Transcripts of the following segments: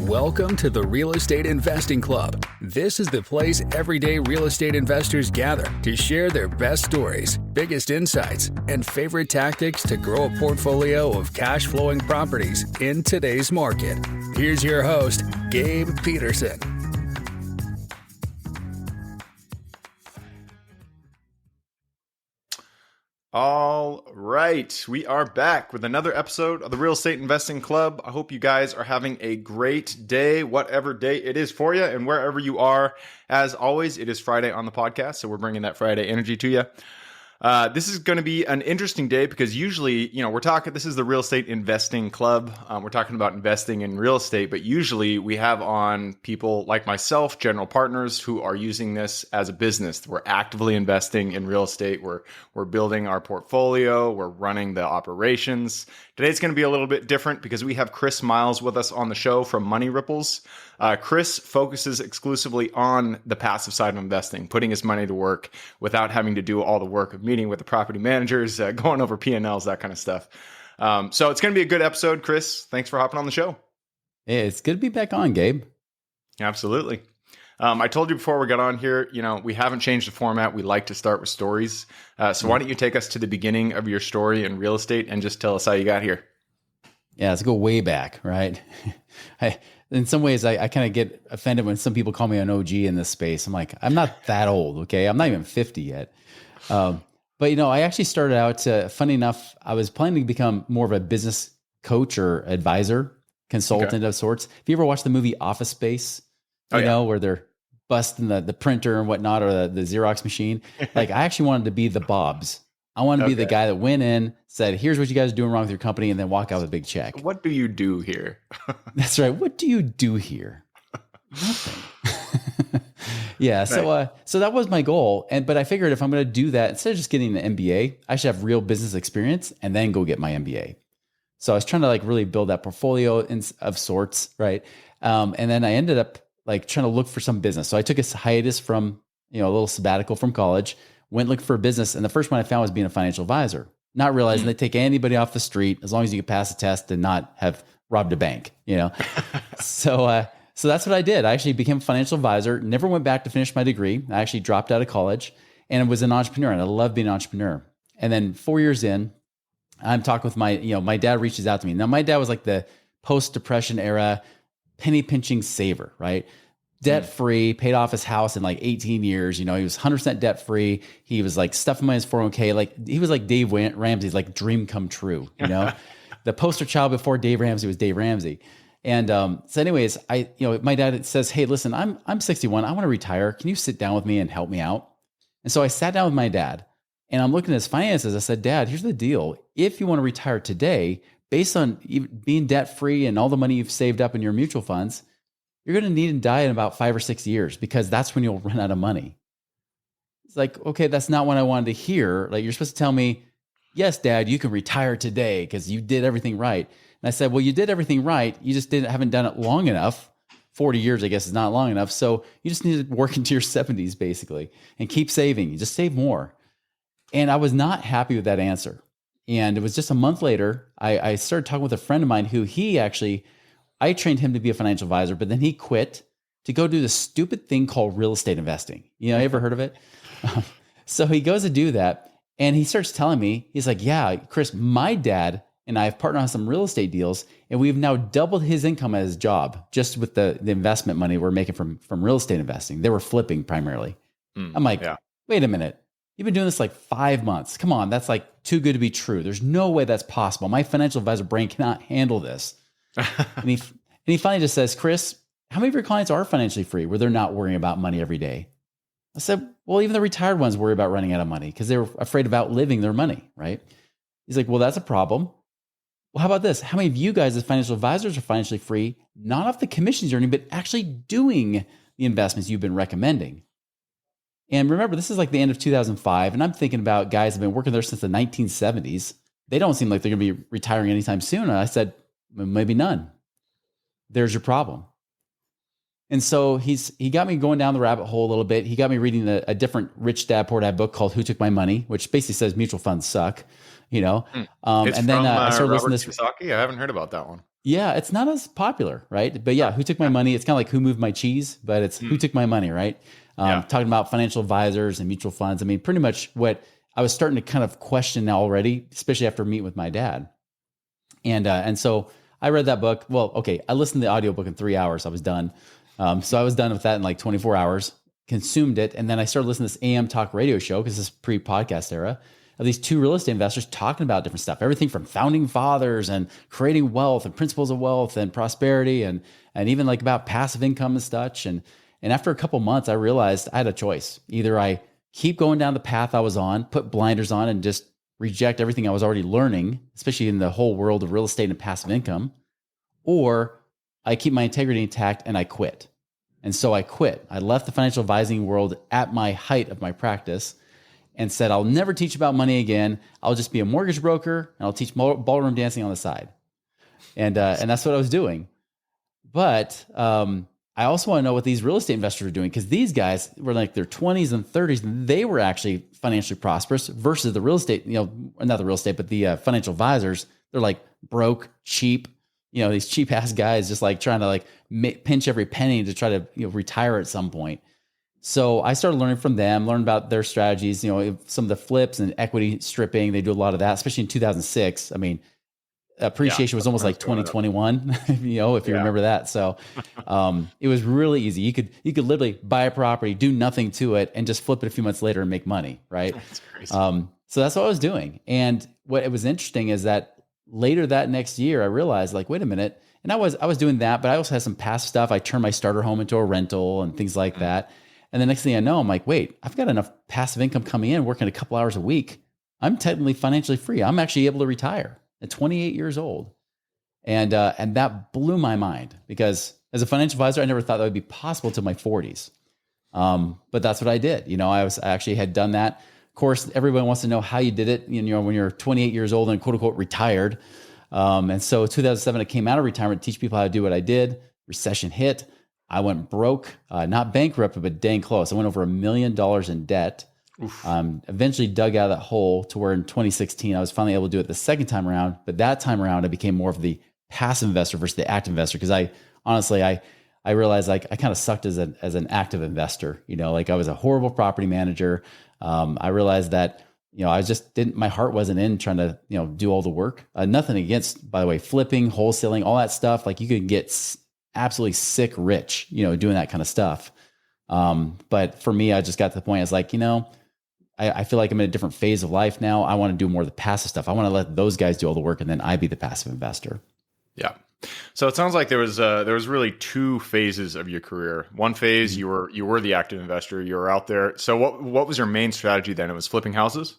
Welcome to the Real Estate Investing Club. This is the place everyday real estate investors gather to share their best stories, biggest insights, and favorite tactics to grow a portfolio of cash-flowing properties in today's market. Here's your host, Gabe Petersen. All right, we are back with another episode of the Real Estate Investing Club. I hope you guys are having a great day, whatever day it is for you and wherever you are. As always, it is Friday on the podcast, so we're bringing that Friday energy to you. This is going to be an interesting day because usually, this is the Real Estate Investing Club. We're talking about investing in real estate, but usually we have on people like myself, general partners who are using this as a business. We're actively investing in real estate. We're building our portfolio. We're running the operations. Today's going to be a little bit different because we have Chris Miles with us on the show from Money Ripples. Chris focuses exclusively on the passive side of investing, putting his money to work without having to do all the work of meeting with the property managers, going over P&Ls, that kind of stuff. So it's going to be a good episode. Chris, thanks for hopping on the show. Hey, it's good to be back on, Gabe. Absolutely. I told you before we got on here, we haven't changed the format. We like to start with stories. So why don't you take us to the beginning of your story in real estate and just tell us how you got here? Yeah, let's go way back, right? In some ways, I kind of get offended when some people call me an OG in this space. I'm like, I'm not that old, okay? I'm not even 50 yet. But, I actually started out, funny enough, I was planning to become more of a business coach or advisor, consultant of sorts. Have you ever watched the movie Office Space? Where they're busting the printer and whatnot, or the Xerox machine? Like, I actually wanted to be the Bobs. I wanted to be the guy that went in, said, here's what you guys are doing wrong with your company, and then walk out with a big check. What do you do here? That's right. What do you do here? Nothing. Yeah. Right. So that was my goal. But I figured if I'm going to do that, instead of just getting an MBA, I should have real business experience and then go get my MBA. So I was trying to really build that portfolio of sorts. Right. And then I ended up trying to look for some business. So I took a hiatus from, a little sabbatical from college, went looking for a business. And the first one I found was being a financial advisor, not realizing they take anybody off the street as long as you can pass a test and not have robbed a bank, So that's what I did. I actually became a financial advisor, never went back to finish my degree. I actually dropped out of college and was an entrepreneur, and I love being an entrepreneur. And then 4 years in, I'm talking with my dad reaches out to me. Now, my dad was like the post-depression era penny pinching saver, right? Debt-free, paid off his house in 18 years. He was 100% debt-free. He was stuffing money in his 401k. He was like Dave Ramsey's dream come true, The poster child before Dave Ramsey was Dave Ramsey. And so anyways, my dad says, hey, listen, I'm 61. I want to retire. Can you sit down with me and help me out? And so I sat down with my dad and I'm looking at his finances. I said, Dad, here's the deal. If you want to retire today, based on being debt-free and all the money you've saved up in your mutual funds, you're going to need to die in about 5 or 6 years because that's when you'll run out of money. It's okay, that's not what I wanted to hear. You're supposed to tell me, yes, Dad, you can retire today because you did everything right. And I said, well, you did everything right. You just haven't done it long enough. 40 years, I guess, is not long enough. So you just need to work into your 70s, basically, and keep saving. You just save more. And I was not happy with that answer. And it was just a month later, I started talking with a friend of mine who I trained him to be a financial advisor, but then he quit to go do this stupid thing called real estate investing. You ever heard of it? So he goes to do that. And he starts telling me, he's like, yeah, Chris, my dad and I have partnered on some real estate deals, and we've now doubled his income at his job just with the investment money we're making from real estate investing. They were flipping primarily. I'm like, wait a minute. You've been doing this 5 months. Come on, that's too good to be true. There's no way that's possible. My financial advisor brain cannot handle this. and he finally just says, Chris, how many of your clients are financially free where they're not worrying about money every day? I said, well, even the retired ones worry about running out of money because they're afraid of outliving their money, right? He's like, well, that's a problem. Well, how about this? How many of you guys as financial advisors are financially free, not off the commissions you're earning, but actually doing the investments you've been recommending? And remember, this is the end of 2005, and I'm thinking about guys who have been working there since the 1970s. They don't seem like they're going to be retiring anytime soon. And I said, maybe none. There's your problem. And so he got me going down the rabbit hole a little bit. He got me reading a different Rich Dad Poor Dad book called Who Took My Money, which basically says mutual funds suck. It's and then I started listening to this. Kiyosaki? I haven't heard about that one. Yeah, it's not as popular, right? But yeah, who took my money? It's kind of like who moved my cheese, but it's who took my money, right? Yeah. Talking about financial advisors and mutual funds. I mean, pretty much what I was starting to kind of question now already, especially after meeting with my dad. And so I read that book. Well, okay, I listened to the audiobook in 3 hours. I was done. So I was done with that in like 24 hours, consumed it. And then I started listening to this AM talk radio show because this is pre-podcast era of these two real estate investors talking about different stuff, everything from founding fathers and creating wealth and principles of wealth and prosperity and even like about passive income and such. And after a couple months, I realized I had a choice. Either I keep going down the path I was on, put blinders on and just reject everything I was already learning, especially in the whole world of real estate and passive income, or I keep my integrity intact and I quit. And so I quit. I left the financial advising world at my height of my practice and said, I'll never teach about money again. I'll just be a mortgage broker and I'll teach ballroom dancing on the side. And that's what I was doing. But I also want to know what these real estate investors are doing, because these guys were like their 20s and 30s, and they were actually financially prosperous versus the real estate, not the real estate, but the financial advisors. They're like broke, cheap, these cheap ass guys just like trying to like pinch every penny to try to retire at some point. So I started learning from them, learn about their strategies, some of the flips and equity stripping. They do a lot of that, especially in 2006. I mean, appreciation was almost like 2021, if you remember that. So it was really easy. You could literally buy a property, do nothing to it, and just flip it a few months later and make money, right? That's crazy. So that's what I was doing. And what it was interesting is that later that next year, I realized like, wait a minute. And I was doing that, but I also had some passive stuff. I turned my starter home into a rental and things like that. And the next thing I know, I'm like, wait, I've got enough passive income coming in, working a couple hours a week. I'm technically financially free. I'm actually able to retire at 28 years old. And that blew my mind, because as a financial advisor, I never thought that would be possible till my 40s. But that's what I did. I actually had done that. Of course, everyone wants to know how you did it, when you're 28 years old and quote unquote retired. And so 2007, I came out of retirement to teach people how to do what I did. Recession hit. I went broke, not bankrupt, but dang close. I went over $1 million in debt. Eventually dug out of that hole to where in 2016, I was finally able to do it the second time around. But that time around, I became more of the passive investor versus the active investor. Because I realized like I kind of sucked as an active investor. Like I was a horrible property manager. I realized that, I just my heart wasn't in trying to, do all the work. Nothing against, by the way, flipping, wholesaling, all that stuff. Like you could get absolutely sick rich, doing that kind of stuff. But for me, I just got to the point, I was like, I feel like I'm in a different phase of life now. I want to do more of the passive stuff. I want to let those guys do all the work, and then I be the passive investor. Yeah. So it sounds like there was really two phases of your career. One phase, you were the active investor. You were out there. So what was your main strategy then? It was flipping houses?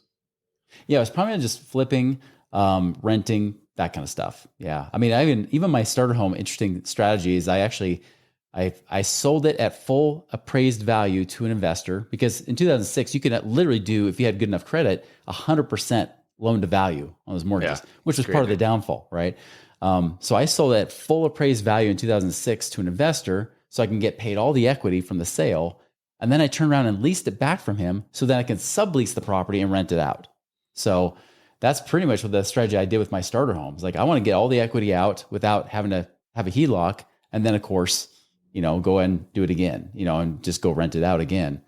Yeah, it was probably just flipping, renting, that kind of stuff. Yeah. I mean, even my starter home, interesting strategy is I sold it at full appraised value to an investor, because in 2006, you could literally do, if you had good enough credit, 100% loan to value on those mortgages, which was part of the downfall, right? So I sold it at full appraised value in 2006 to an investor so I can get paid all the equity from the sale. And then I turned around and leased it back from him so that I can sublease the property and rent it out. So that's pretty much what the strategy I did with my starter homes. Like I want to get all the equity out without having to have a HELOC. And then of course, go and do it again, and just go rent it out again.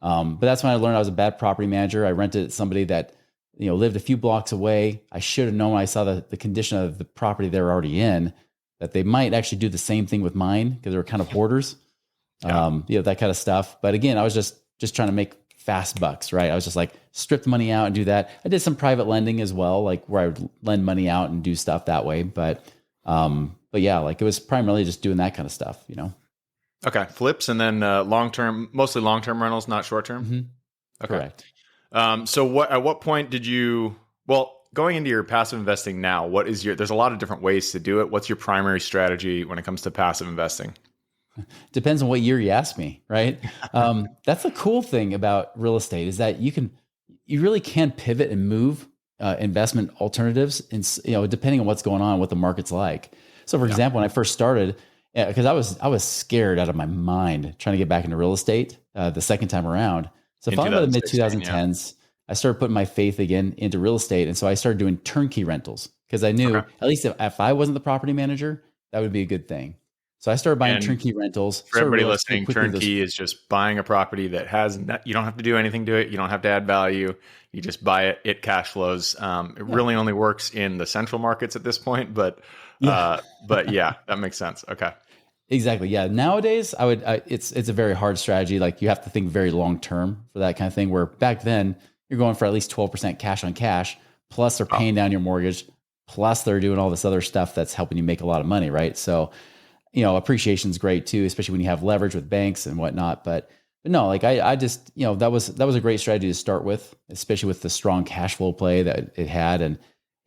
But that's when I learned I was a bad property manager. I rented it to somebody that, lived a few blocks away. I should have known when I saw the condition of the property they were already in, that they might actually do the same thing with mine, because they were kind of hoarders, that kind of stuff. But again, I was just trying to make fast bucks, right? I was just like, strip the money out and do that. I did some private lending as well, like where I would lend money out and do stuff that way. But yeah, like it was primarily just doing that kind of stuff, Okay. Flips and then mostly long-term rentals, not short-term? Mm-hmm. Okay. Correct. So at what point did you, going into your passive investing now, there's a lot of different ways to do it. What's your primary strategy when it comes to passive investing? Depends on what year you ask me, right? That's the cool thing about real estate, is that you really can pivot and move investment alternatives, and depending on what's going on, what the market's like. So, for example, when I first started, because I was scared out of my mind trying to get back into real estate the second time around. So, following by the mid 2010s, I started putting my faith again into real estate. And so I started doing turnkey rentals because I knew at least if I wasn't the property manager, that would be a good thing. So I started buying And turnkey rentals. for everybody Realizing listening, quickly turnkey is just buying a property that you don't have to do anything to it. You don't have to add value. You just buy it. It cash flows. It really only works in the central markets at this point, but yeah, that makes sense. Okay. Exactly. Yeah. Nowadays, it's a very hard strategy. Like you have to think very long term for that kind of thing. Where back then you're going for at least 12% cash on cash, plus they're paying down your mortgage, plus they're doing all this other stuff that's helping you make a lot of money, right? So, appreciation is great too, especially when you have leverage with banks and whatnot. But no, like I just, that was a great strategy to start with, especially with the strong cash flow play that it had, and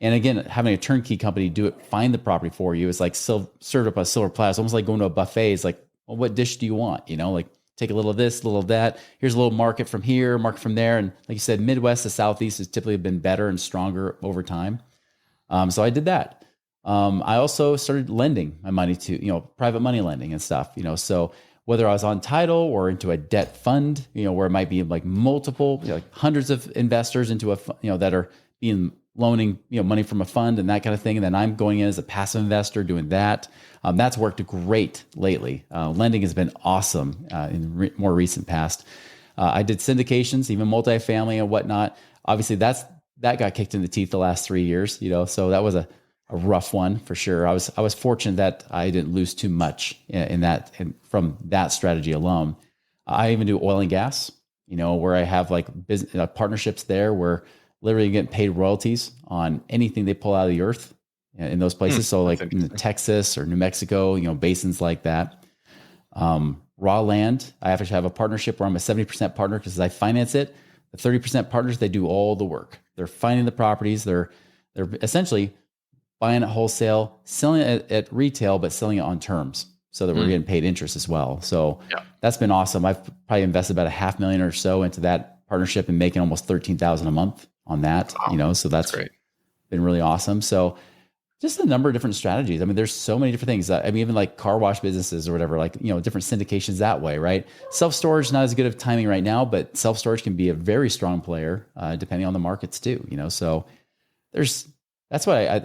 again, having a turnkey company find the property for you is like served up a silver platter. It's almost like going to a buffet. It's like, well, what dish do you want? Like take a little of this, a little of that. Here's a little market from here, market from there. And like you said, Midwest to Southeast has typically been better and stronger over time. So I did that. I also started lending my money to, private money lending and stuff, so whether I was on title or into a debt fund, where it might be like multiple, like hundreds of investors into that are loaning, money from a fund and that kind of thing. And then I'm going in as a passive investor doing that. That's worked great lately. Lending has been awesome in more recent past. I did syndications, even multifamily and whatnot. Obviously that got kicked in the teeth the last 3 years, so that was a rough one for sure. I was fortunate that I didn't lose too much from that strategy alone. I even do oil and gas, where I have like business partnerships there where literally getting paid royalties on anything they pull out of the earth in those places. So like in Texas or New Mexico, basins like that. Raw land, I have to have a partnership where I'm a 70% partner because I finance it. The 30% partners, they do all the work. They're finding the properties. They're essentially buying it wholesale, selling it at retail, but selling it on terms so that we're getting paid interest as well. So that's been awesome. I've probably invested about $500,000 or so into that partnership and making almost $13,000 a month on that, so that's great. Been really awesome. So just a number of different strategies. I mean, there's so many different things. I mean, even like car wash businesses or whatever, like, different syndications that way, right? Self-storage, not as good of timing right now, but self-storage can be a very strong player, depending on the markets too, so that's what I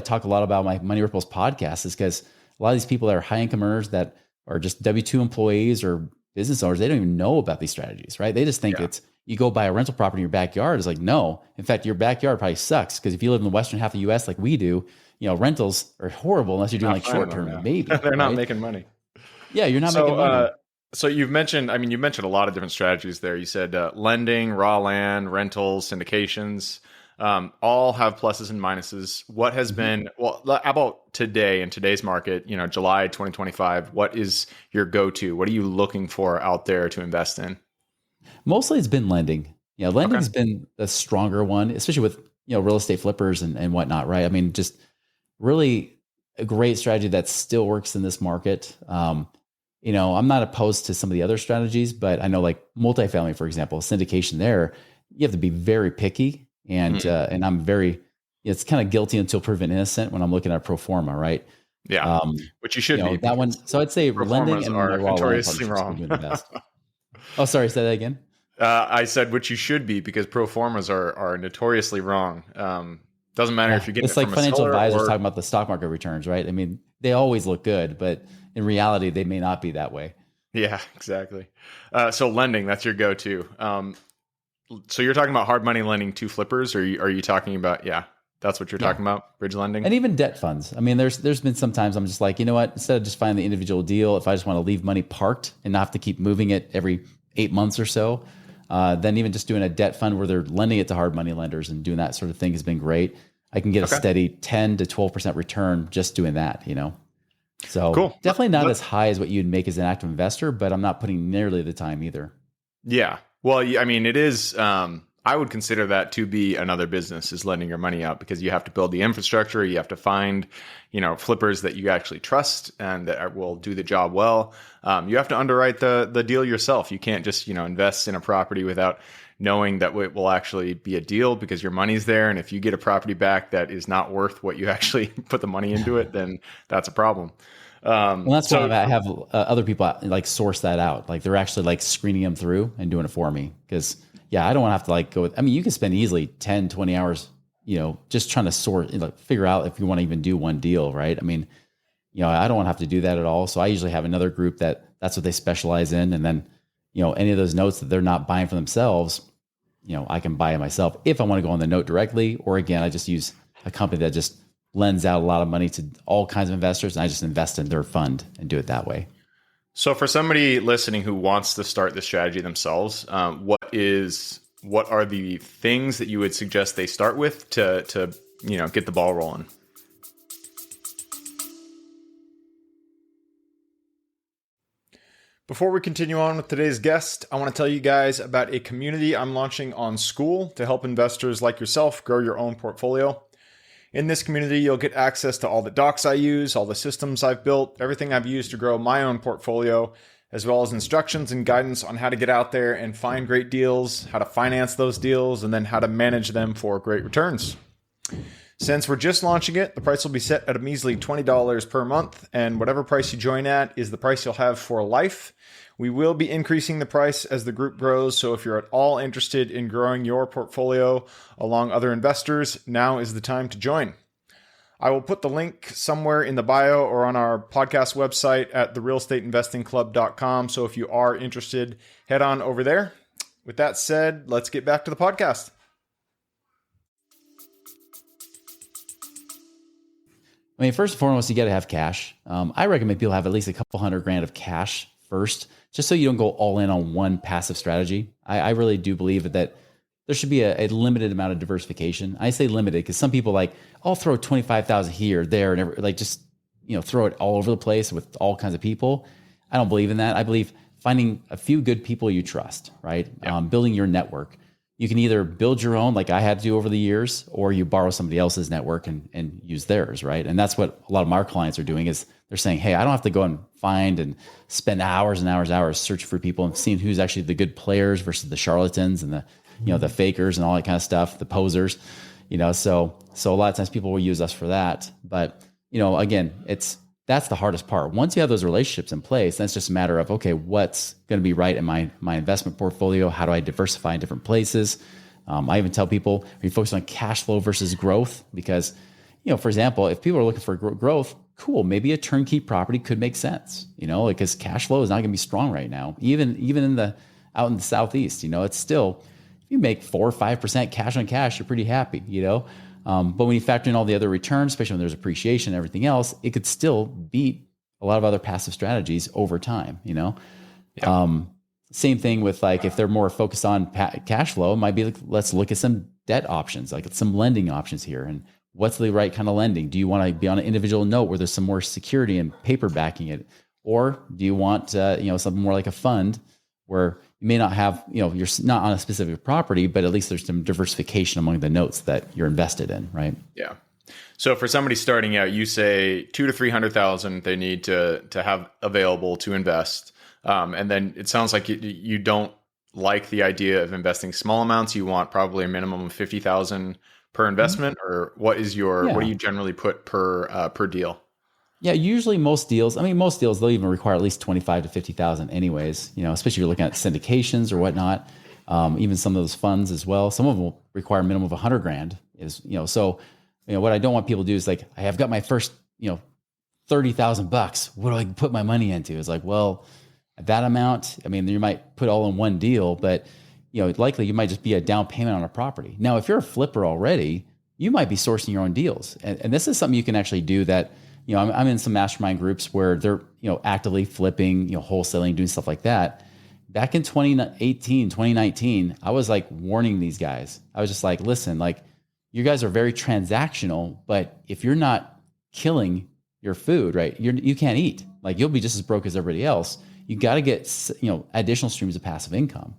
talk a lot about my Money Ripples podcast is because a lot of these people that are high income earners that are just W-2 employees or business owners, they don't even know about these strategies, right? They just think you go buy a rental property in your backyard. It's like, no, in fact, your backyard probably sucks because if you live in the western half of the US like we do, rentals are horrible unless you're doing like short term, maybe. They're not making money. Yeah, you're not making money. So you mentioned a lot of different strategies there. You said lending, raw land, rentals, syndications. All have pluses and minuses. What has been, how about today in today's market, July 2025, what is your go-to? What are you looking for out there to invest in? Mostly it's been lending. Lending has been the stronger one, especially with, real estate flippers and whatnot, right? I mean, just really a great strategy that still works in this market. I'm not opposed to some of the other strategies, but I know like multifamily, for example, syndication there, you have to be very picky. And I'm very, it's kind of guilty until proven innocent when I'm looking at pro forma, right? Yeah, which you should be. That one. So I'd say lending and are notoriously wrong. Doing the best. Oh, sorry, say that again. I said which you should be because pro formas are notoriously wrong. Doesn't matter if you get it's like financial advisors talking about the stock market returns, right? I mean, they always look good, but in reality, they may not be that way. Yeah, exactly. So lending, that's your go-to. So you're talking about hard money lending to flippers, or are you talking about, that's what you're talking about, bridge lending? And even debt funds. I mean, there's been some times I'm just like, you know what, instead of just finding the individual deal, if I just want to leave money parked and not have to keep moving it every 8 months or so, then even just doing a debt fund where they're lending it to hard money lenders and doing that sort of thing has been great. I can get a steady 10 to 12% return just doing that, So cool. Definitely not as high as what you'd make as an active investor, but I'm not putting nearly the time either. Yeah. Well, I mean, it is, I would consider that to be another business is lending your money out because you have to build the infrastructure. You have to find, flippers that you actually trust and that will do the job well. You have to underwrite the deal yourself. You can't just, invest in a property without knowing that it will actually be a deal because your money's there. And if you get a property back that is not worth what you actually put the money into it, then that's a problem. Well, that's why I have other people like source that out. Like they're actually like screening them through and doing it for me. Because yeah, I don't want to have to like go with, I mean, you can spend easily 10, 20 hours, just trying to sort, like figure out if you want to even do one deal. Right. I mean, I don't want to have to do that at all. So I usually have another group that's what they specialize in. And then, any of those notes that they're not buying for themselves, I can buy it myself if I want to go on the note directly, or again, I just use a company that just lends out a lot of money to all kinds of investors, and I just invest in their fund and do it that way. So for somebody listening who wants to start the strategy themselves, what are the things that you would suggest they start with to get the ball rolling? Before we continue on with today's guest, I want to tell you guys about a community I'm launching on School to help investors like yourself grow your own portfolio. In this community, you'll get access to all the docs I use, all the systems I've built, everything I've used to grow my own portfolio, as well as instructions and guidance on how to get out there and find great deals, how to finance those deals, and then how to manage them for great returns. Since we're just launching it, the price will be set at a measly $20 per month, and whatever price you join at is the price you'll have for life. We will be increasing the price as the group grows, so if you're at all interested in growing your portfolio along other investors, now is the time to join. I will put the link somewhere in the bio or on our podcast website at therealestateinvestingclub.com, so if you are interested, head on over there. With that said, let's get back to the podcast. I mean, first and foremost, you got to have cash. I recommend people have at least a couple $100,000 of cash first, just so you don't go all in on one passive strategy. I really do believe that there should be a limited amount of diversification. I say limited because some people like, I'll throw 25,000 here, there, and like just throw it all over the place with all kinds of people. I don't believe in that. I believe finding a few good people you trust, right? Yeah. Building your network. You can either build your own, like I had to do over the years, or you borrow somebody else's network and use theirs, right? And that's what a lot of our clients are doing is they're saying, hey, I don't have to go and find and spend hours and hours searching for people and seeing who's actually the good players versus the charlatans and the the fakers and all that kind of stuff, the posers, so a lot of times people will use us for that. But, again, that's the hardest part. Once you have those relationships in place, then it's just a matter of, okay, what's going to be right in my investment portfolio? How do I diversify in different places? I even tell people, are you focused on cash flow versus growth? Because, for example, if people are looking for growth, cool, maybe a turnkey property could make sense, because cash flow is not going to be strong right now. Even out in the Southeast, it's still, if you make 4 or 5% cash on cash, you're pretty happy, But when you factor in all the other returns, especially when there's appreciation and everything else, it could still beat a lot of other passive strategies over time, Yeah. Same thing with like, if they're more focused on cash flow, it might be like, let's look at some debt options, like some lending options here. And what's the right kind of lending? Do you want to be on an individual note where there's some more security and paper backing it? Or do you want, something more like a fund where you may not have, you're not on a specific property, but at least there's some diversification among the notes that you're invested in, right? Yeah. So for somebody starting out, you say 200,000 to 300,000 they need to have available to invest, and then it sounds like you don't like the idea of investing small amounts. You want probably a minimum of 50,000 per investment, or what do you generally put per deal? Yeah, usually most deals, they'll even require at least 25 to 50,000 anyways, especially if you're looking at syndications or whatnot. Even some of those funds as well. Some of them will require a minimum of 100,000 what I don't want people to do is like, I have got my first, $30,000. What do I put my money into? It's like, well, at that amount, you might put all in one deal, but likely you might just be a down payment on a property. Now, if you're a flipper already, you might be sourcing your own deals. And this is something you can actually do that, I'm in some mastermind groups where they're, actively flipping, wholesaling, doing stuff like that. Back in 2018, 2019, I was like warning these guys. I was just like, listen, like you guys are very transactional, but if you're not killing your food, right, you can't eat. Like you'll be just as broke as everybody else. You got to get, additional streams of passive income.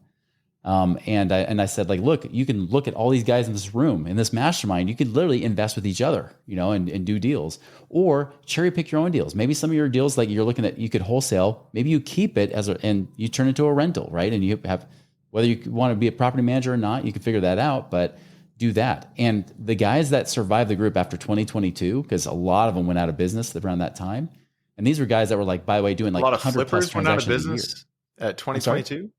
And I said, like, look, you can look at all these guys in this room, in this mastermind, you could literally invest with each other, and do deals, or cherry pick your own deals. Maybe some of your deals, like you're looking at, you could wholesale, maybe you keep it and you turn it into a rental, right? And you have, whether you want to be a property manager or not, you can figure that out, but do that. And the guys that survived the group after 2022, because a lot of them went out of business around that time, And these were guys that were like, by the way, doing A like lot of 100 plus flippers went out of transactions a year. business at I'm sorry? 2022.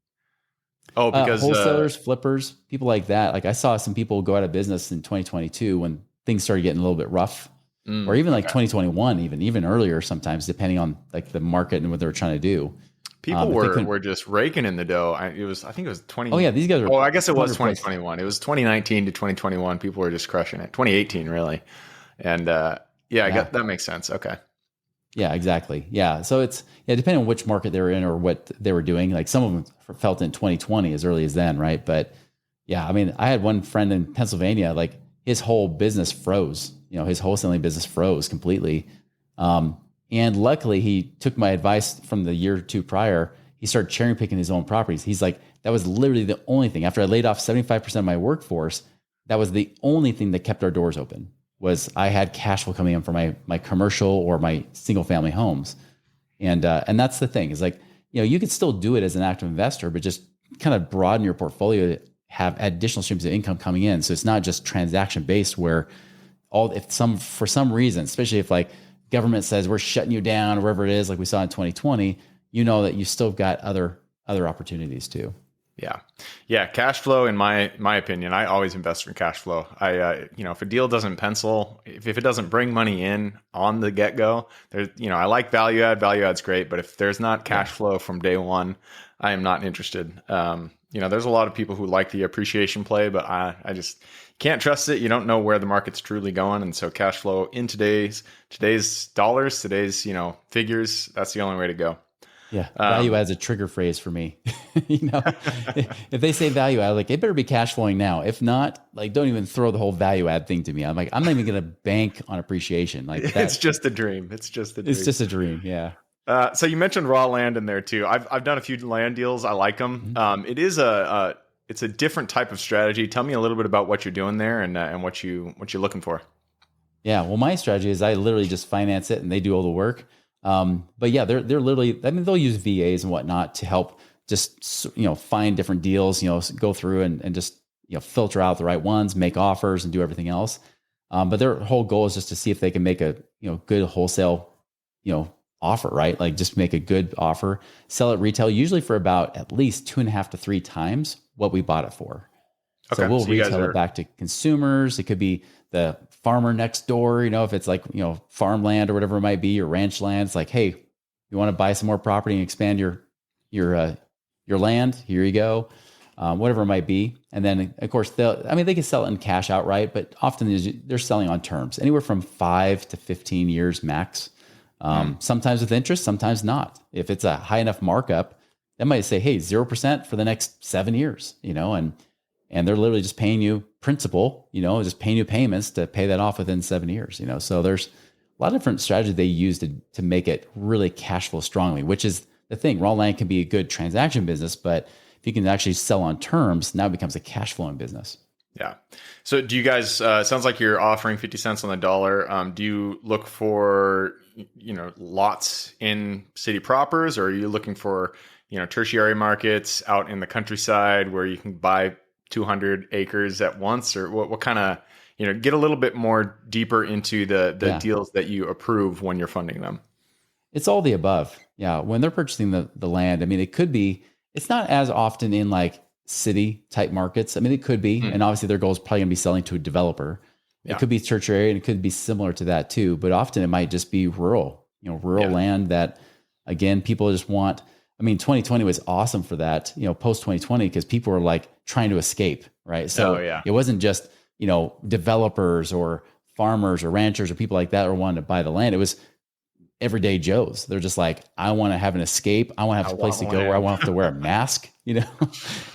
Oh, because wholesalers, flippers, people like that. Like I saw some people go out of business in 2022 when things started getting a little bit rough, or even like 2021, even earlier sometimes, depending on like the market and what they were trying to do. people were just raking in the dough. I think it was 20. Oh yeah, these guys are. Oh, I guess it was 100 plus. 2021. It was 2019 to 2021. People were just crushing it. 2018 really, and I got that makes sense. Okay. Yeah, exactly. Yeah. So it's, depending on which market they were in or what they were doing. Like some of them felt in 2020 as early as then, right? But yeah, I mean, I had one friend in Pennsylvania, like his whole business froze, his wholesaling business froze completely. And luckily he took my advice from the year or two prior. He started cherry picking his own properties. He's like, that was literally the only thing. After I laid off 75% of my workforce, that was the only thing that kept our doors open. Was I had cash flow coming in for my commercial or my single family homes. And that's the thing is like, you could still do it as an active investor, but just kind of broaden your portfolio to have additional streams of income coming in. So it's not just transaction based where for some reason, especially if like government says we're shutting you down or wherever it is, like we saw in 2020, that you still got other opportunities too. Yeah. Cash flow, in my opinion, I always invest in cash flow. If a deal doesn't pencil, if it doesn't bring money in on the get go, there's, I like value add. Value add's great, but if there's not cash flow from day one, I am not interested. There's a lot of people who like the appreciation play, but I just can't trust it. You don't know where the market's truly going, and so cash flow in today's dollars, today's figures, that's the only way to go. Yeah, value add is a trigger phrase for me. If they say value add, like it better be cash flowing now. If not, like don't even throw the whole value add thing to me. I'm like, I'm not even going to bank on appreciation. Like it's just a dream. It's just a dream. Yeah. So you mentioned raw land in there too. I've done a few land deals. I like them. Mm-hmm. It is it's a different type of strategy. Tell me a little bit about what you're doing there and what you're looking for. Yeah. Well, my strategy is I literally just finance it and they do all the work. But yeah, they're literally, they'll use VAs and whatnot to help just, find different deals, go through and just, filter out the right ones, make offers and do everything else. But their whole goal is just to see if they can make a, good wholesale, offer, right? Like just make a good offer, sell it retail, usually for about at least 2.5 to 3 times what we bought it for. Okay, so we'll retail it back to consumers. It could be the farmer next door, if it's like, farmland or whatever it might be, or ranch land. It's like, hey, you want to buy some more property and expand your land? Here you go. Whatever it might be. And then of course they can sell it in cash outright, but often they're selling on terms, anywhere from 5 to 15 years max. Sometimes with interest, sometimes not. If it's a high enough markup, they might say, hey, 0% for the next 7 years, and they're literally just paying you principal, just paying you payments to pay that off within 7 years, So there's a lot of different strategies they use to make it really cash flow strongly, which is the thing. Raw land can be a good transaction business, but if you can actually sell on terms, now it becomes a cash flowing business. Yeah. So do you guys, sounds like you're offering 50 cents on the dollar. Do you look for, lots in city propers, or are you looking for, tertiary markets out in the countryside where you can buy 200 acres at once, or what kind of, get a little bit more deeper into the deals that you approve when you're funding them? It's all the above. Yeah. When they're purchasing the land, it's not as often in like city type markets. It could be, and obviously their goal is probably gonna be selling to a developer. Yeah. It could be tertiary and it could be similar to that too, but often it might just be rural, land that, again, people just want. 2020 was awesome for that, post 2020, because people were like trying to escape, right? So it wasn't just, developers or farmers or ranchers or people like that were wanting to buy the land. It was everyday Joes. They're just like, I want to have an escape. I want to have a place to go where I won't have to wear a mask, and that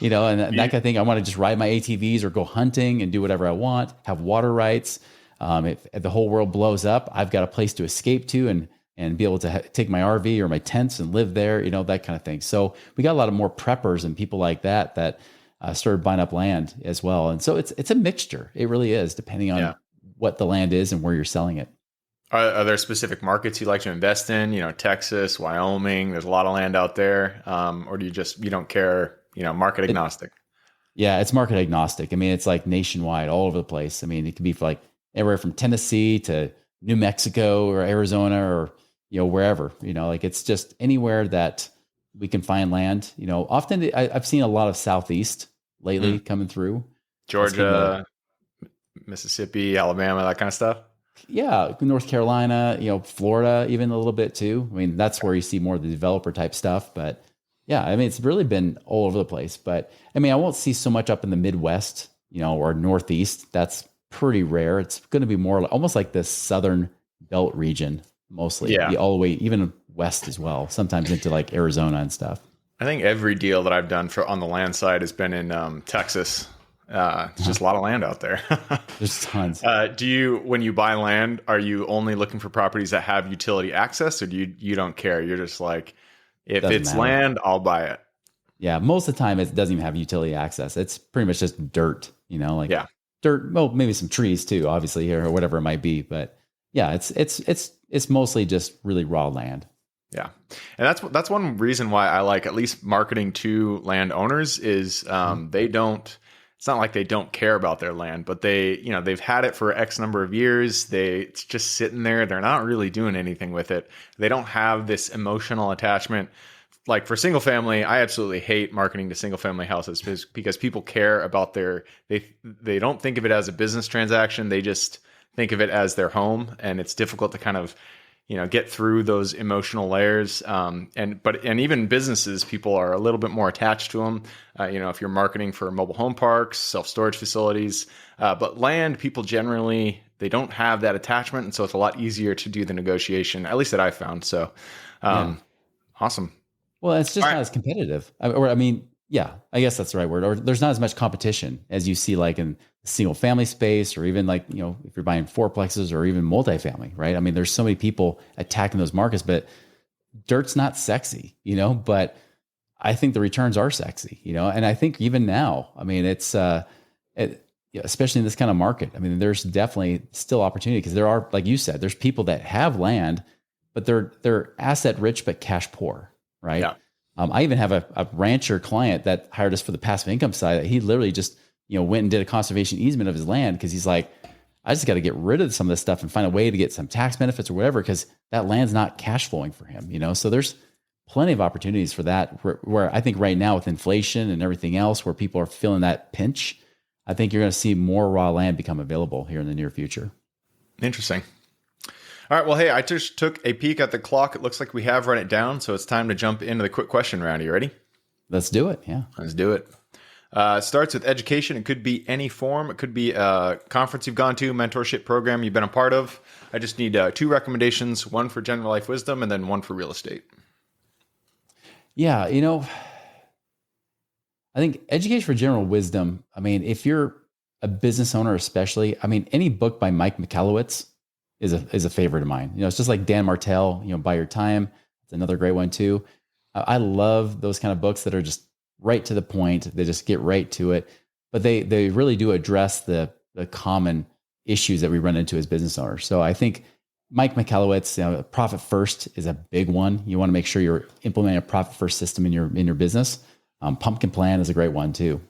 kind of thing. I want to just ride my ATVs or go hunting and do whatever I want, have water rights. If the whole world blows up, I've got a place to escape to and be able to take my RV or my tents and live there, that kind of thing. So we got a lot of more preppers and people like that started buying up land as well. And so it's a mixture. It really is, depending on what the land is and where you're selling it. Are there specific markets you like to invest in? Texas, Wyoming, there's a lot of land out there. Or do you don't care, market agnostic? It's market agnostic. It's like nationwide, all over the place. It could be for like everywhere from Tennessee to New Mexico or Arizona or, wherever, like it's just anywhere that we can find land. Often I've seen a lot of Southeast lately coming through. Georgia, Mississippi, Alabama, that kind of stuff. Yeah, North Carolina, Florida, even a little bit too. I mean, that's where you see more of the developer type stuff. But yeah, I mean, it's really been all over the place. But I mean, I won't see so much up in the Midwest, or Northeast. That's pretty rare. It's going to be more almost like the Southern Belt region, mostly. Yeah. All the way, even west as well, sometimes into like Arizona and stuff. I think every deal that I've done on the land side has been in Texas. It's just a lot of land out there. There's tons. When you buy land, are you only looking for properties that have utility access, or do you don't care? You're just like, if it's land, I'll buy it. Yeah, most of the time it doesn't even have utility access. It's pretty much just dirt, dirt. Well, maybe some trees too, obviously, or whatever it might be. But yeah, it's mostly just really raw land. Yeah, and that's one reason why I like at least marketing to landowners is they don't. It's not like they don't care about their land, but they've had it for X number of years. It's just sitting there. They're not really doing anything with it. They don't have this emotional attachment. Like for single family, I absolutely hate marketing to single family houses because people care about they don't think of it as a business transaction. They just think of it as their home, and it's difficult to kind of get through those emotional layers. And even businesses, people are a little bit more attached to them. If you're marketing for mobile home parks, self-storage facilities, but land, people generally, they don't have that attachment. And so it's a lot easier to do the negotiation, at least that I found. So, awesome. Well, it's just not as competitive. Yeah, I guess that's the right word. Or there's not as much competition as you see like in single family space, or even like, if you're buying fourplexes or even multifamily, right? I mean, there's so many people attacking those markets, but dirt's not sexy, but I think the returns are sexy, and I think even now, I mean, it's, especially in this kind of market, I mean, there's definitely still opportunity because there are, like you said, there's people that have land, but they're asset rich, but cash poor, right? Yeah. I even have a rancher client that hired us for the passive income side. He literally just, went and did a conservation easement of his land because he's like, I just got to get rid of some of this stuff and find a way to get some tax benefits or whatever, because that land's not cash flowing for him, So there's plenty of opportunities for that where I think right now with inflation and everything else, where people are feeling that pinch, I think you're going to see more raw land become available here in the near future. Interesting. All right. Well, hey, I just took a peek at the clock. It looks like we have run it down. So it's time to jump into the quick question round. Are you ready? Let's do it. Yeah. Let's do it. It starts with education. It could be any form. It could be a conference you've gone to, mentorship program you've been a part of. I just need 2 recommendations, one for general life wisdom and then one for real estate. Yeah. I think education for general wisdom. I mean, if you're a business owner, especially, I mean, any book by Mike Michalowicz is a favorite of mine. It's just like Dan Martell, Buy Your Time. It's another great one too. I love those kind of books that are just right to the point. They just get right to it, but they really do address the common issues that we run into as business owners. So I think Mike Michalowicz, profit first is a big one. You want to make sure you're implementing a profit first system in your business. Pumpkin Plan is a great one too.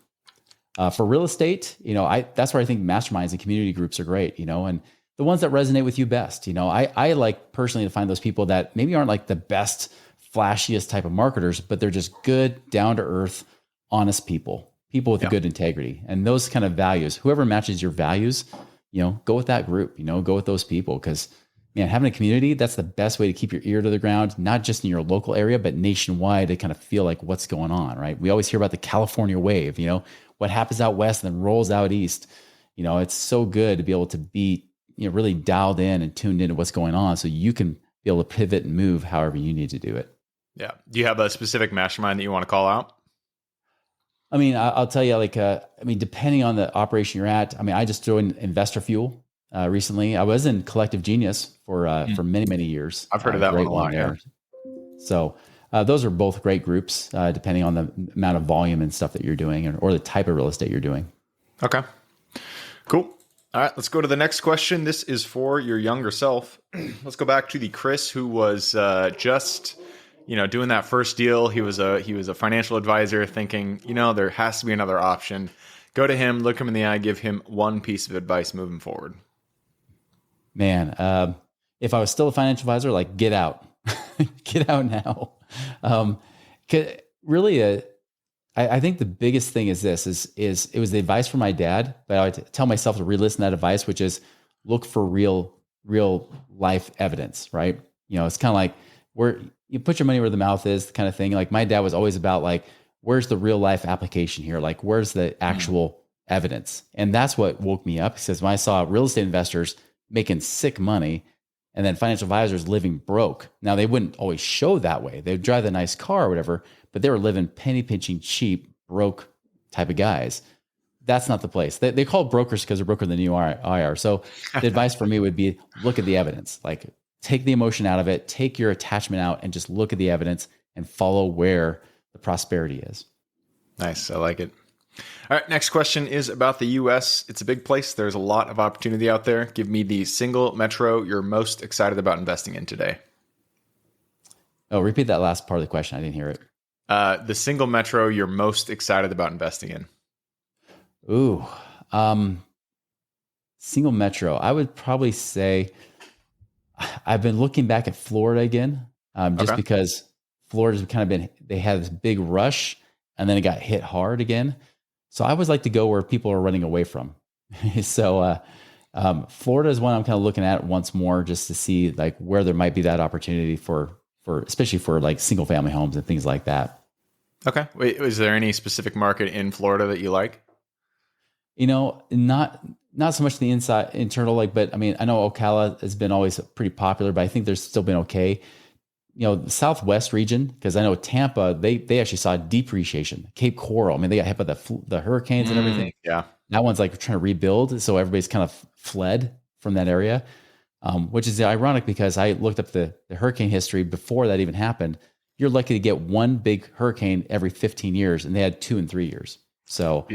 For real estate, that's where I think masterminds and community groups are great, and the ones that resonate with you best. I like personally to find those people that maybe aren't like the best, flashiest type of marketers, but they're just good, down to earth, honest people with good integrity and those kind of values. Whoever matches your values, go with that group, go with those people. Because man, having a community, that's the best way to keep your ear to the ground, not just in your local area, but nationwide, to kind of feel like what's going on, right? We always hear about the California wave, what happens out west and then rolls out east. It's so good to be able to be really dialed in and tuned into what's going on, so you can be able to pivot and move however you need to do it. Yeah. Do you have a specific mastermind that you want to call out? I mean, I'll tell you, depending on the operation you're at, I just joined Investor Fuel recently. I was in Collective Genius for many, many years. I've heard of that one a lot. Yeah. So those are both great groups, depending on the amount of volume and stuff that you're doing or the type of real estate you're doing. Okay, cool. All right, let's go to the next question. This is for your younger self. Let's go back to the Chris who was just, doing that first deal. He was a financial advisor thinking, there has to be another option. Go to him, look him in the eye, give him one piece of advice moving forward. Man, if I was still a financial advisor, get out. Get out now. Um, really, I think the biggest thing is this: is it was the advice from my dad, but I would tell myself to re-listen to that advice, which is look for real life evidence, right? It's kind of like where you put your money where the mouth is, the kind of thing. Like my dad was always about like, where's the real life application here? Like, where's the actual evidence? And that's what woke me up. He says, when I saw real estate investors making sick money and then financial advisors living broke. Now they wouldn't always show that way. They'd drive the nice car or whatever, but they were living penny pinching, cheap, broke type of guys. That's not the place. They call brokers because they're broker than you are. So the advice for me would be look at the evidence, like take the emotion out of it, take your attachment out and just look at the evidence and follow where the prosperity is. Nice. I like it. All right. Next question is about the US. It's a big place. There's a lot of opportunity out there. Give me the single metro you're most excited about investing in today. Oh, repeat that last part of the question. I didn't hear it. The single metro you're most excited about investing in. Ooh, single metro. I would probably say I've been looking back at Florida again, just because Florida's kind of been, they had this big rush and then it got hit hard again. So I always like to go where people are running away from. So Florida is one I'm kind of looking at once more just to see like where there might be that opportunity for especially for like single family homes and things like that. Okay. Wait, is there any specific market in Florida that you like? Not so much the internal, like, but I mean, I know Ocala has been always pretty popular, but I think there's still been okay. The Southwest region, because I know Tampa, they actually saw depreciation. Cape Coral, I mean, they got hit by the hurricanes and everything. Yeah. That one's like trying to rebuild. So everybody's kind of fled from that area, which is ironic because I looked up the hurricane history before that even happened. You're lucky to get one big hurricane every 15 years, and they had 2 and 3 years. So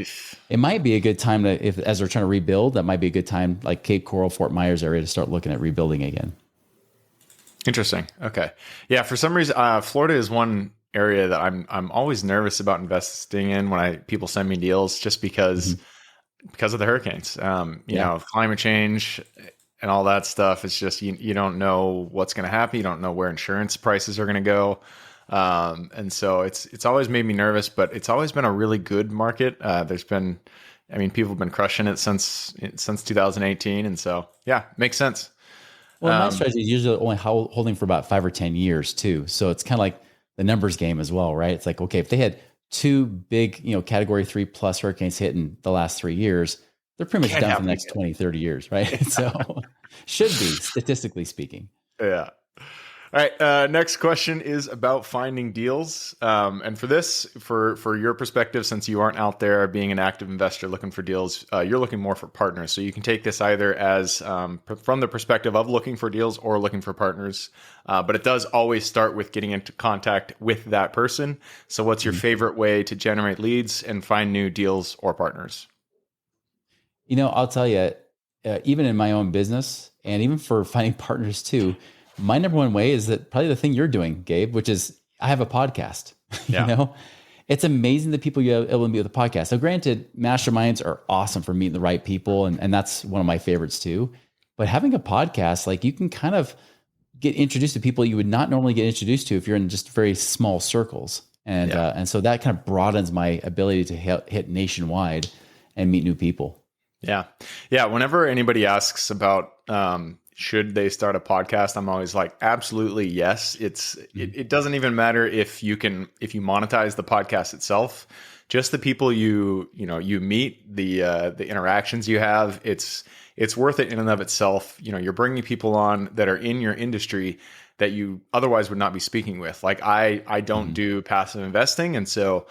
it might be a good time to, as they're trying to rebuild, that might be a good time, like Cape Coral, Fort Myers area, to start looking at rebuilding again. Interesting. Okay. Yeah. For some reason, Florida is one area that I'm always nervous about investing in when people send me deals, just because of the hurricanes. You know, climate change and all that stuff. It's just you don't know what's going to happen. You don't know where insurance prices are going to go. And so it's always made me nervous, but it's always been a really good market. People have been crushing it since 2018. And so, yeah, makes sense. Well, my strategy is usually only holding for about 5 or 10 years too. So it's kind of like the numbers game as well, right? It's like, okay, if they had 2 big, category 3 plus hurricanes hit in the last 3 years, they're pretty much done for the next 20, 30 years, right? So should be, statistically speaking. Yeah. All right. Next question is about finding deals. And for this, for your perspective, since you aren't out there being an active investor looking for deals, you're looking more for partners. So you can take this either as from the perspective of looking for deals or looking for partners. But it does always start with getting into contact with that person. So what's your favorite way to generate leads and find new deals or partners? I'll tell you, even in my own business and even for finding partners too, my number one way is that probably the thing you're doing, Gabe, which is I have a podcast. It's amazing the people you're able to meet with a podcast. So granted, masterminds are awesome for meeting the right people. And that's one of my favorites too. But having a podcast, like you can kind of get introduced to people you would not normally get introduced to if you're in just very small circles. And so that kind of broadens my ability to hit nationwide and meet new people. Yeah. Yeah. Whenever anybody asks about, should they start a podcast, I'm always like, absolutely yes. It doesn't even matter if you monetize the podcast itself, just the people you meet, the interactions you have, it's worth it in and of itself. You're bringing people on that are in your industry that you otherwise would not be speaking with. Like I don't do passive investing. And so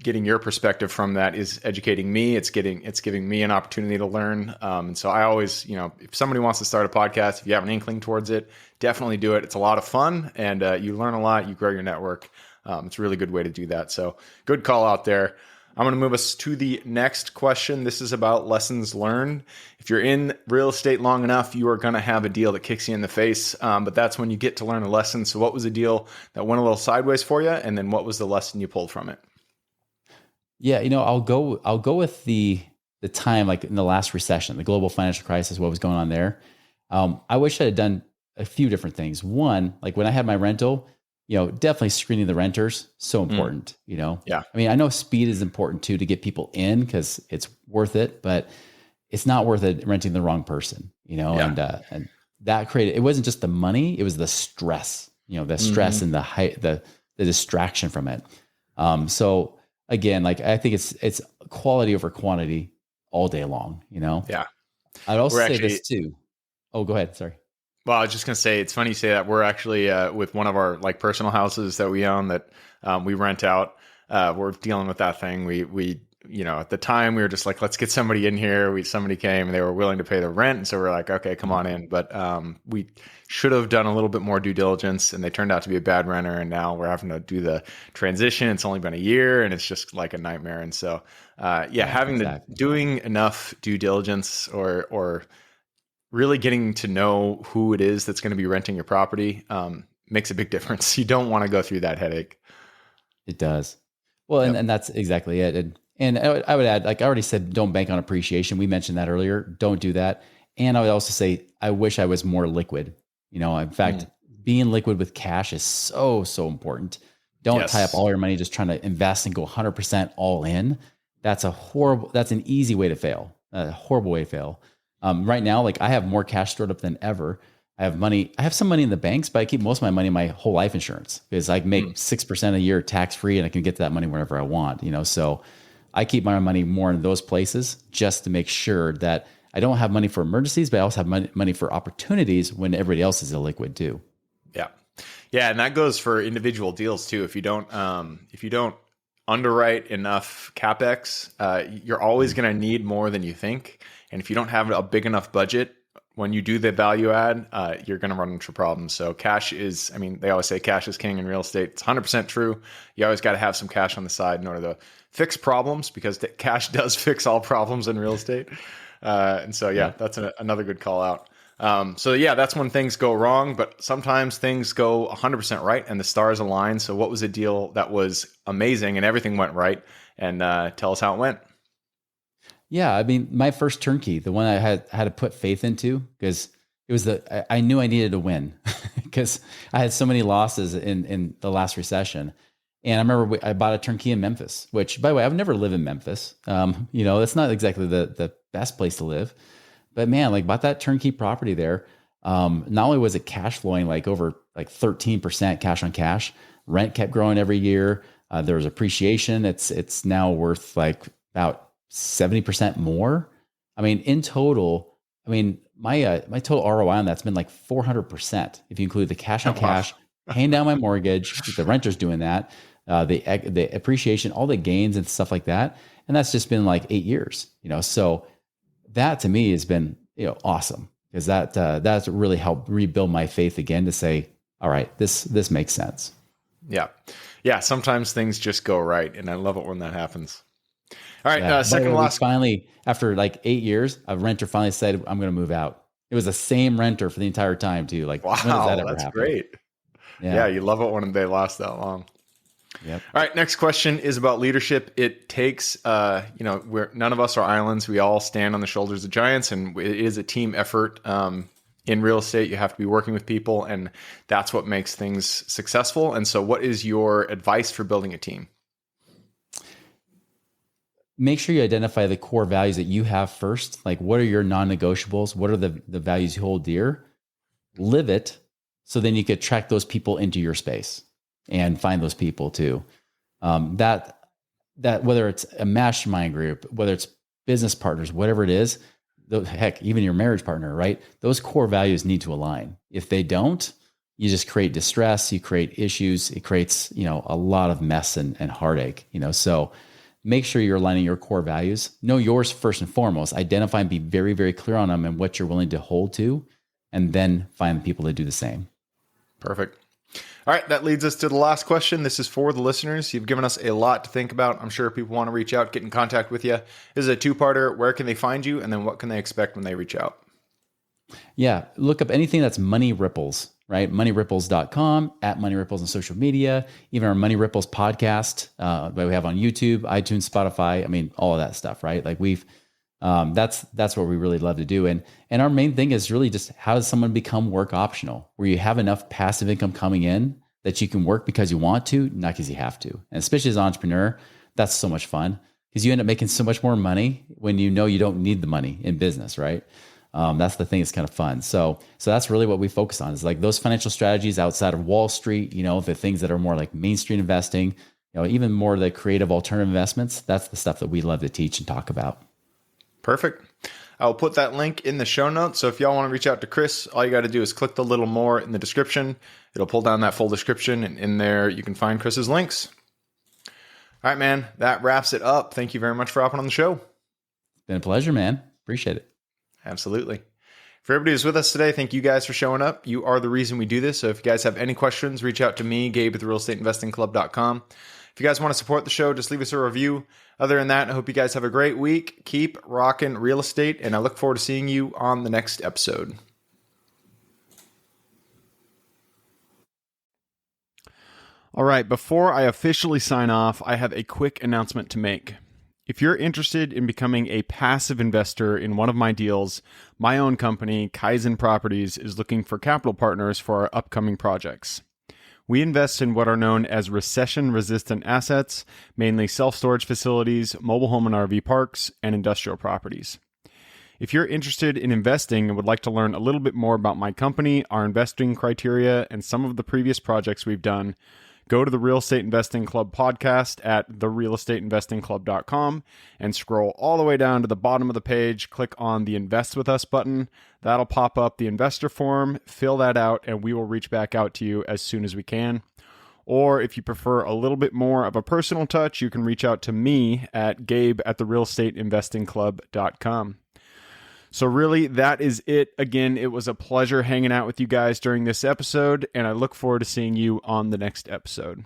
getting your perspective from that is educating me. It's giving me an opportunity to learn. And so I always, if somebody wants to start a podcast, if you have an inkling towards it, definitely do it. It's a lot of fun and you learn a lot, you grow your network. It's a really good way to do that. So good call out there. I'm going to move us to the next question. This is about lessons learned. If you're in real estate long enough, you are going to have a deal that kicks you in the face. But that's when you get to learn a lesson. So what was a deal that went a little sideways for you? And then what was the lesson you pulled from it? Yeah, I'll go with the time, like in the last recession, the global financial crisis, what was going on there. I wish I had done a few different things. One, like when I had my rental, definitely screening the renters, so important, Yeah. I mean, I know speed is important too, to get people in because it's worth it, but it's not worth it renting the wrong person, and that created, it wasn't just the money, it was the stress, the stress and the distraction from it. So again, like I think it's quality over quantity all day long, Yeah. I'd also say this too. Oh, go ahead. Sorry. Well, I was just going to say, it's funny you say that. We're actually with one of our like personal houses that we own that we rent out. We're dealing with that thing. We at the time we were just like, let's get somebody in here. Somebody came and they were willing to pay the rent. And so we're like, okay, come on in. But we should have done a little bit more due diligence, and they turned out to be a bad renter. And now we're having to do the transition. It's only been a year and it's just like a nightmare. And so, doing enough due diligence or really getting to know who it is that's going to be renting your property makes a big difference. You don't want to go through that headache. It does. Well, and that's exactly it. And I would add, like I already said, don't bank on appreciation. We mentioned that earlier. Don't do that. And I would also say, I wish I was more liquid. In fact, being liquid with cash is so, so important. Don't tie up all your money just trying to invest and go 100% all in. That's an easy way to fail, a horrible way to fail. Right now, like I have more cash stored up than ever. I have some money in the banks, but I keep most of my money in my whole life insurance because I make 6% a year tax free, and I can get to that money whenever I want, so I keep my money more in those places just to make sure that I don't have money for emergencies, but I also have money for opportunities when everybody else is illiquid too. Yeah. Yeah. And that goes for individual deals too. If you don't underwrite enough CapEx, you're always going to need more than you think. And if you don't have a big enough budget, when you do the value add, you're going to run into problems. So they always say cash is king in real estate. It's 100% true. You always got to have some cash on the side in order to fix problems, because cash does fix all problems in real estate. That's another good call out. That's when things go wrong, but sometimes things go 100% right and the stars align. So what was a deal that was amazing and everything went right? And tell us how it went. Yeah, I mean, my first turnkey, the one I had to put faith into, because it was I knew I needed to win because I had so many losses in the last recession. And I remember I bought a turnkey in Memphis, which, by the way, I've never lived in Memphis. It's not exactly the best place to live, but man, like bought that turnkey property there. Not only was it cash flowing like over like 13% cash on cash, rent kept growing every year. There was appreciation. It's now worth like about 70% more. I mean, in total, my total ROI on that's been like 400% if you include the cash on cash, paying down my mortgage, the renter's doing that, the appreciation, all the gains and stuff like that. And that's just been like 8 years, so that to me has been, awesome, because that's really helped rebuild my faith again to say, all right, this makes sense. Yeah. Yeah. Sometimes things just go right. And I love it when that happens. All right. Second to last. Finally, after like 8 years, a renter finally said, I'm going to move out. It was the same renter for the entire time too. Like, wow, when does that ever that's happen? Great. Yeah. You love it when they last that long. Yep. All right. Next question is about leadership. It takes, none of us are islands. We all stand on the shoulders of giants, and it is a team effort. In real estate, you have to be working with people, and that's what makes things successful. And so what is your advice for building a team? Make sure you identify the core values that you have first. Like, what are your non-negotiables? What are the values you hold dear? Live it, so then you can attract those people into your space and find those people too. That whether it's a mastermind group, whether it's business partners, whatever it is, heck, even your marriage partner, right? Those core values need to align. If they don't, you just create distress, you create issues, it creates, a lot of mess and heartache, so make sure you're aligning your core values. Know yours first and foremost. Identify and be very, very clear on them and what you're willing to hold to, and then find people to do the same. Perfect. All right, that leads us to the last question. This is for the listeners. You've given us a lot to think about. I'm sure people want to reach out, get in contact with you. This is a two-parter. Where can they find you? And then what can they expect when they reach out? Yeah, look up anything that's Money Ripples, right? moneyripples.com, at Money Ripples on social media, even our Money Ripples podcast that we have on YouTube, iTunes, Spotify. All of that stuff, right? Like That's what we really love to do. And our main thing is really just how does someone become work optional, where you have enough passive income coming in that you can work because you want to, not because you have to. And especially as an entrepreneur, that's so much fun because you end up making so much more money when you know you don't need the money in business, right? That's the thing. It's kind of fun. So that's really what we focus on is like those financial strategies outside of Wall Street, the things that are more like mainstream investing, even more the creative alternative investments. That's the stuff that we love to teach and talk about. Perfect. I'll put that link in the show notes. So if y'all want to reach out to Chris, all you got to do is click the little more in the description. It'll pull down that full description, and in there you can find Chris's links. All right, man, that wraps it up. Thank you very much for hopping on the show. It's been a pleasure, man. Appreciate it. Absolutely. For everybody who's with us today, thank you guys for showing up. You are the reason we do this. So if you guys have any questions, reach out to me, Gabe at therealestateinvestingclub.com. If you guys want to support the show, just leave us a review. Other than that, I hope you guys have a great week. Keep rocking real estate, and I look forward to seeing you on the next episode. All right, before I officially sign off, I have a quick announcement to make. If you're interested in becoming a passive investor in one of my deals, my own company, Kaizen Properties, is looking for capital partners for our upcoming projects. We invest in what are known as recession-resistant assets, mainly self-storage facilities, mobile home and RV parks, and industrial properties. If you're interested in investing and would like to learn a little bit more about my company, our investing criteria, and some of the previous projects we've done, go to the Real Estate Investing Club podcast at therealestateinvestingclub.com and scroll all the way down to the bottom of the page. Click on the Invest With Us button. That'll pop up the investor form. Fill that out, and we will reach back out to you as soon as we can. Or if you prefer a little bit more of a personal touch, you can reach out to me at Gabe at therealestateinvestingclub.com. So really, that is it. Again, it was a pleasure hanging out with you guys during this episode, and I look forward to seeing you on the next episode.